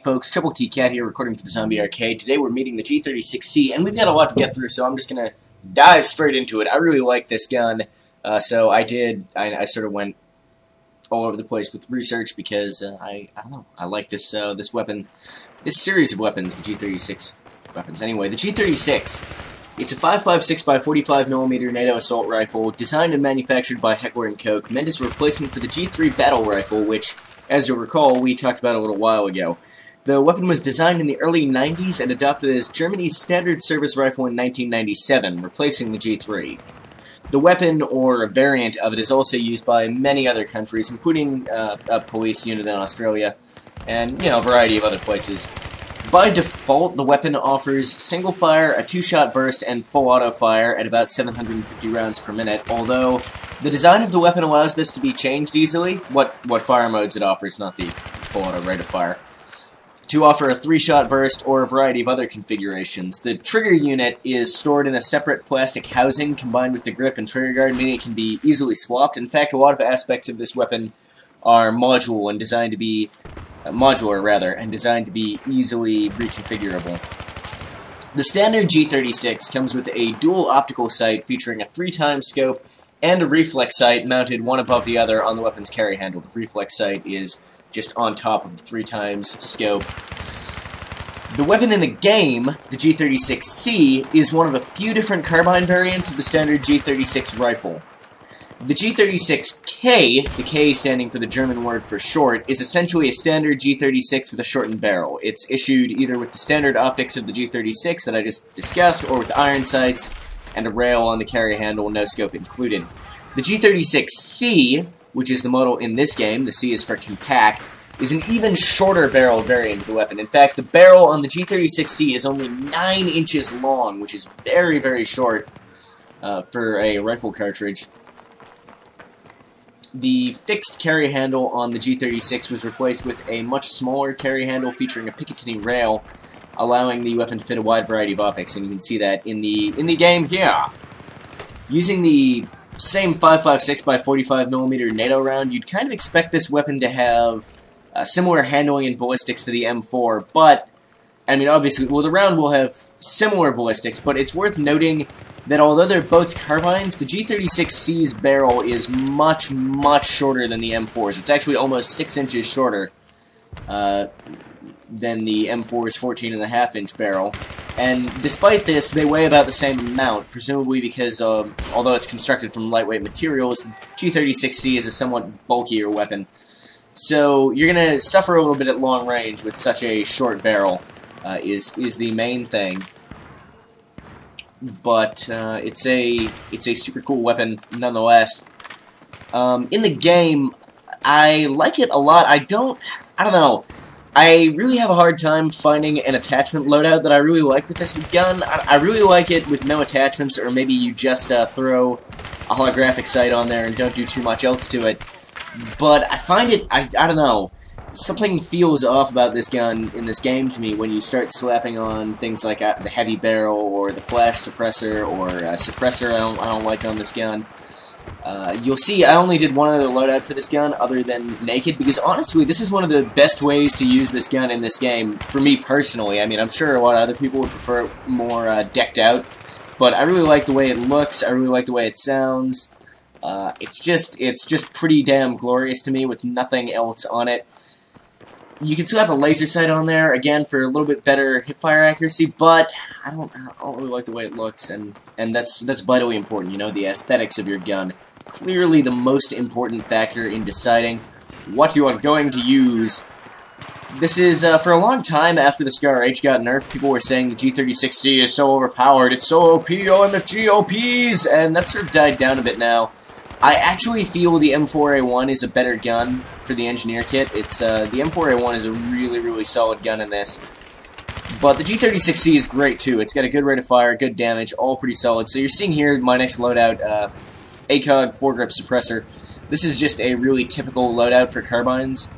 Folks, Troubletcat here, recording for the Zombie Arcade. Today we're meeting the G36C, and we've got a lot to get through, so I'm just going to dive straight into it. I really like this gun, so I sort of went all over the place with research because, I don't know, I like this weapon, this series of weapons, the G36 weapons. Anyway, the G36, it's a 5.56 x 45mm NATO assault rifle, designed and manufactured by Heckler & Koch, meant as a replacement for the G3 battle rifle, which, as you'll recall, we talked about a little while ago. The weapon was designed in the early 90s and adopted as Germany's standard service rifle in 1997, replacing the G3. The weapon, or a variant of it, is also used by many other countries, including a police unit in Australia, and, a variety of other places. By default, the weapon offers single fire, a 2-shot burst, and full auto fire at about 750 rounds per minute, although the design of the weapon allows this to be changed easily, what fire modes it offers, not the full auto rate of fire, to offer a 3-shot burst or a variety of other configurations. The trigger unit is stored in a separate plastic housing combined with the grip and trigger guard, meaning it can be easily swapped. In fact, a lot of aspects of this weapon are modular and designed to be easily reconfigurable. The standard G36 comes with a dual optical sight featuring a 3x scope and a reflex sight mounted one above the other on the weapon's carry handle. The reflex sight is just on top of the 3x scope. The weapon in the game, the G36C, is one of a few different carbine variants of the standard G36 rifle. The G36K, the K standing for the German word for short, is essentially a standard G36 with a shortened barrel. It's issued either with the standard optics of the G36 that I just discussed, or with iron sights and a rail on the carry handle, no scope included. The G36C, which is the model in this game, the C is for compact, is an even shorter barreled variant of the weapon. In fact, the barrel on the G36C is only 9 inches long, which is very, very short for a rifle cartridge. The fixed carry handle on the G36 was replaced with a much smaller carry handle featuring a Picatinny rail, allowing the weapon to fit a wide variety of optics, and you can see that in the game here. Using the same 5.56 x 45mm NATO round, you'd kind of expect this weapon to have similar handling and ballistics to the M4, but, I mean, obviously, well, the round will have similar ballistics, but it's worth noting that although they're both carbines, the G36C's barrel is much, much shorter than the M4's. It's actually almost 6 inches shorter than the M4's 14.5-inch barrel. And despite this, they weigh about the same amount, presumably because, although it's constructed from lightweight materials, the G36C is a somewhat bulkier weapon. So you're going to suffer a little bit at long range with such a short barrel, is the main thing. But it's a super cool weapon nonetheless. In the game, I like it a lot. I don't know. I really have a hard time finding an attachment loadout that I really like with this gun. I really like it with no attachments, or maybe you just throw a holographic sight on there and don't do too much else to it. But I find it, I don't know, something feels off about this gun in this game to me when you start slapping on things like the heavy barrel or the flash suppressor or suppressor I don't like on this gun. You'll see I only did one other loadout for this gun other than naked, because honestly this is one of the best ways to use this gun in this game, for me personally. I mean, I'm sure a lot of other people would prefer it more decked out, but I really like the way it looks, I really like the way it sounds. It's just pretty damn glorious to me with nothing else on it. You can slap a laser sight on there, again, for a little bit better hipfire accuracy, but I don't really like the way it looks, and that's vitally important, the aesthetics of your gun. Clearly the most important factor in deciding what you are going to use. This is, for a long time after the Scar H got nerfed, people were saying the G36C is so overpowered, it's so OP, OMFG OPs, and that sort of died down a bit now. I actually feel the M4A1 is a better gun for the engineer kit. It's the M4A1 is a really, really solid gun in this. But the G36C is great too. It's got a good rate of fire, good damage, all pretty solid. So you're seeing here my next loadout, ACOG foregrip suppressor. This is just a really typical loadout for carbines.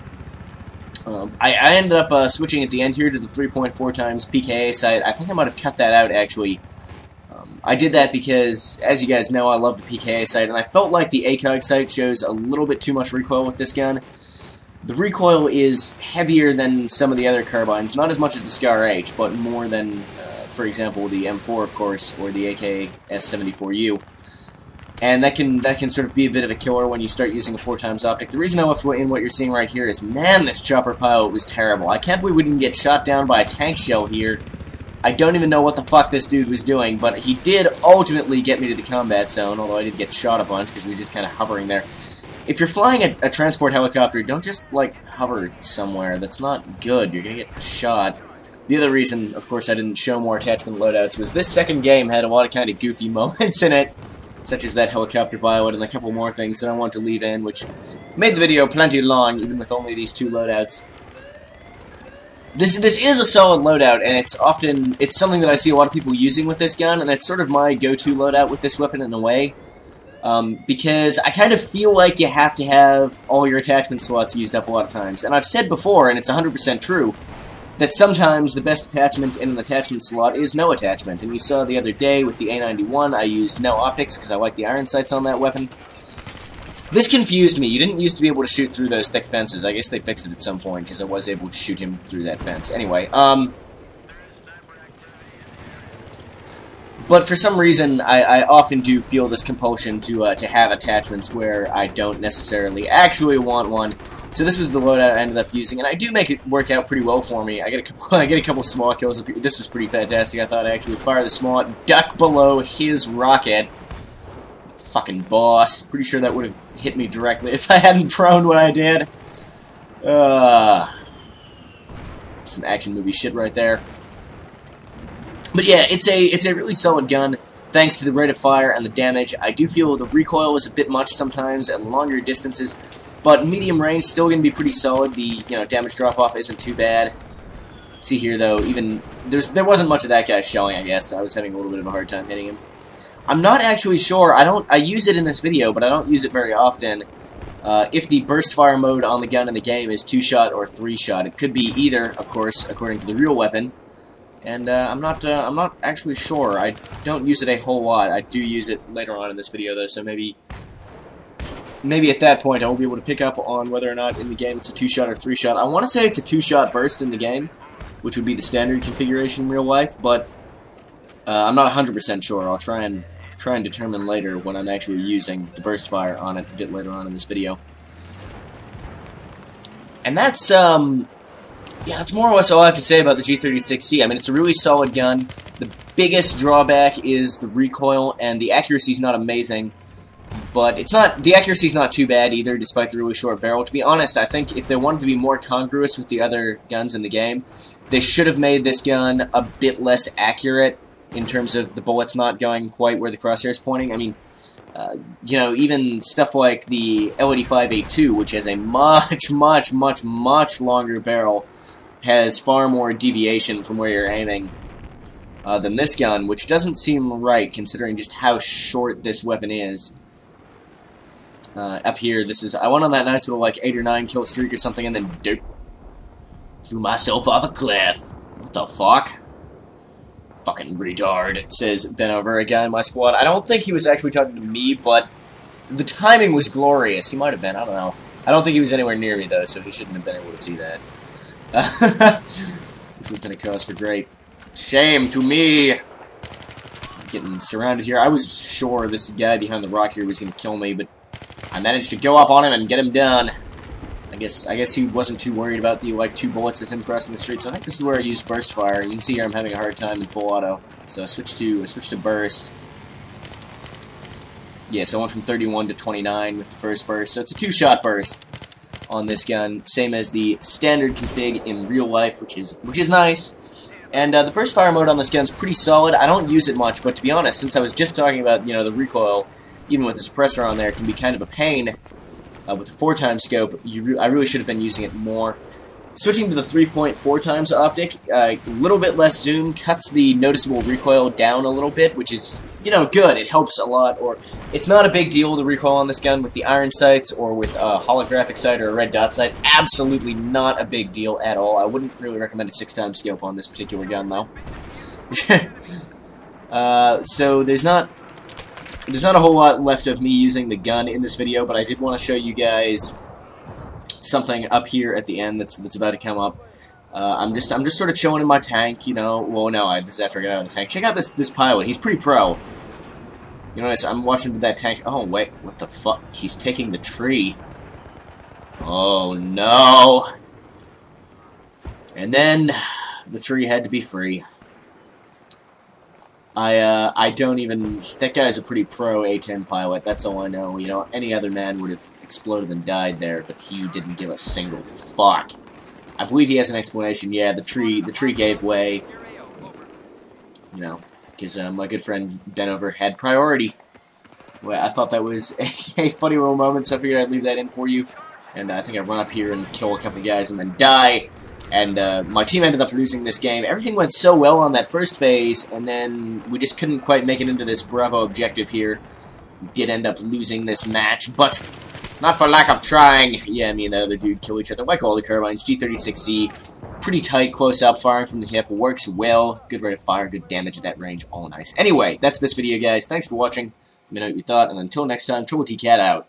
I ended up switching at the end here to the 3.4x PKA sight. I think I might have cut that out actually. I did that because, as you guys know, I love the PKA sight, and I felt like the ACOG sight shows a little bit too much recoil with this gun. the recoil is heavier than some of the other carbines, not as much as the Scar H, but more than, for example, the M4, of course, or the AK-S74U. And that can sort of be a bit of a killer when you start using a 4x optic. The reason I left in what you're seeing right here is, man, this chopper pilot was terrible. I can't believe we didn't get shot down by a tank shell here. I don't even know what the fuck this dude was doing, but he did ultimately get me to the combat zone, although I did get shot a bunch because we were just kind of hovering there. If you're flying a transport helicopter, don't just, like, hover somewhere. That's not good. You're gonna get shot. The other reason, of course, I didn't show more attachment loadouts was this second game had a lot of kind of goofy moments in it, such as that helicopter pilot and a couple more things that I want to leave in, which made the video plenty long, even with only these 2 loadouts. This is a solid loadout, and it's something that I see a lot of people using with this gun, and it's sort of my go-to loadout with this weapon in a way, because I kind of feel like you have to have all your attachment slots used up a lot of times. And I've said before, and it's 100% true, that sometimes the best attachment in an attachment slot is no attachment. And you saw the other day with the A91, I used no optics because I like the iron sights on that weapon. This confused me. You didn't used to be able to shoot through those thick fences. I guess they fixed it at some point because I was able to shoot him through that fence. Anyway, but for some reason, I often do feel this compulsion to have attachments where I don't necessarily actually want one. So this was the loadout I ended up using, and I do make it work out pretty well for me. I get a couple small kills. This was pretty fantastic. I thought I actually fire the small, duck below his rocket. Fucking boss. Pretty sure that would have hit me directly if I hadn't proned what I did. Some action movie shit right there. But yeah, it's a really solid gun, thanks to the rate of fire and the damage. I do feel the recoil is a bit much sometimes at longer distances, but medium range still going to be pretty solid. The damage drop-off isn't too bad. See here though, even there wasn't much of that guy showing, I guess. I was having a little bit of a hard time hitting him. I'm not actually sure. I use it in this video, but I don't use it very often. If the burst fire mode on the gun in the game is 2-shot or 3-shot, it could be either, of course, according to the real weapon. And I'm not actually sure. I don't use it a whole lot. I do use it later on in this video, though. So maybe at that point I will be able to pick up on whether or not in the game it's a 2-shot or 3-shot. I want to say it's a 2-shot burst in the game, which would be the standard configuration in real life, but I'm not 100% sure. I'll try and determine later when I'm actually using the burst fire on it a bit later on in this video. And that's yeah, that's more or less all I have to say about the G36C. I mean, it's a really solid gun. The biggest drawback is the recoil, and the accuracy's not amazing. But the accuracy's not too bad either, despite the really short barrel. To be honest, I think if they wanted to be more congruous with the other guns in the game, they should have made this gun a bit less accurate in terms of the bullets not going quite where the crosshair is pointing. I mean, even stuff like the L85A2, which has a much longer barrel, has far more deviation from where you're aiming than this gun, which doesn't seem right considering just how short this weapon is. Up here, I went on that nice little like 8 or 9 kill streak or something, and then threw myself off a cliff. What the fuck? Fucking retard, says Ben over, a guy in my squad. I don't think he was actually talking to me, but the timing was glorious. He might have been, I don't know. I don't think he was anywhere near me, though, so he shouldn't have been able to see that. Which would have been a cause for great shame to me. Getting surrounded here. I was sure this guy behind the rock here was going to kill me, but I managed to go up on him and get him done. I guess he wasn't too worried about the, 2 bullets that him crossing the street, so I think this is where I use burst fire. You can see here I'm having a hard time in full auto. So I switched to burst. Yeah, so I went from 31 to 29 with the first burst, so it's a 2-shot burst on this gun, same as the standard config in real life, which is nice. And the burst fire mode on this gun's pretty solid. I don't use it much, but to be honest, since I was just talking about the recoil, even with the suppressor on there, can be kind of a pain. With the 4x scope, I really should have been using it more. Switching to the 3.4x optic, a little bit less zoom, cuts the noticeable recoil down a little bit, which is, good. It helps a lot. Or it's not a big deal, the recoil on this gun with the iron sights or with a holographic sight or a red dot sight. Absolutely not a big deal at all. I wouldn't really recommend a 6x scope on this particular gun, though. So there's not a whole lot left of me using the gun in this video, but I did want to show you guys something up here at the end that's about to come up. I'm just sort of chilling in my tank, you know. Well, no, this is after I get out of the tank. Check out this pilot. He's pretty pro. You know, I'm watching that tank. Oh wait, what the fuck? He's taking the tree. Oh no! And then the tree had to be free. I don't even... That guy's a pretty pro A-10 pilot, that's all I know. You know, any other man would have exploded and died there, but he didn't give a single fuck. I believe he has an explanation. Yeah, the tree gave way. You know, because my good friend Benover had priority. Well, I thought that was a funny little moment, so I figured I'd leave that in for you. And I think I run up here and kill a couple of guys and then die. And my team ended up losing this game. Everything went so well on that first phase, and then we just couldn't quite make it into this Bravo objective here. We did end up losing this match, but not for lack of trying. Yeah, me and that other dude kill each other like all the carbines. G36C, pretty tight, close up, firing from the hip, works well. Good rate of fire, good damage at that range, all nice. Anyway, that's this video, guys. Thanks for watching. Let me know what you thought, and until next time, Troubletcat out.